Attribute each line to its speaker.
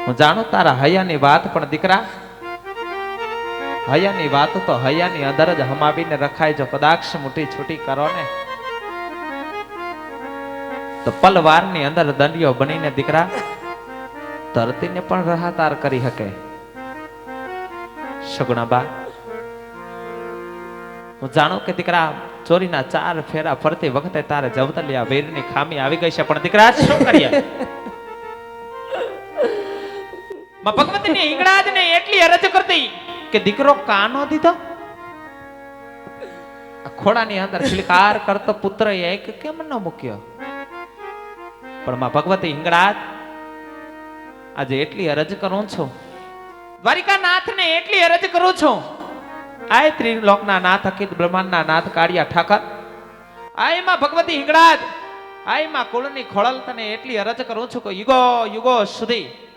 Speaker 1: હું જાણું તારા હૈયાની વાત, પણ દીકરા હૈયાની વાત તો હૈયાની અંદર જ હમાવીને રખાય. જો કદાચ મુઠ્ઠી છૂટી કરો ને તો પલવારની અંદર દંડિયો બનીને દીકરા ધરતીને પણ રહાતાર કરી શકે. સગુણાબા, હું જાણું કે દીકરા ચોરીના 4 ફેરા ફરતી વખતે તારે જવતલિયા વીરની ખામી આવી ગઈ છે, પણ દીકરા શું કરીએ? માં ભગવતીની હિંગળાજને એટલી અરજ કરતી કે દીકરો કાનો દીધો. ખોડાની અંદર ખિલકાર કરતો પુત્ર એક કેમ ન મૂક્યો? પણ માં ભગવતી હિંગળાજ આજે એટલી અરજ કરું છું, દ્વારિકા નાથને એટલી અરજ કરું છું, આય ત્રિલોકના નાથ, અખિલ બ્રહ્માંડના નાથ કાળિયા ઠાકર, આય માં ભગવતી હિંગળાજ, આય માં કુળની ખોળલ, તને એટલી અરજ કરું છું કે યુગો યુગો સુધી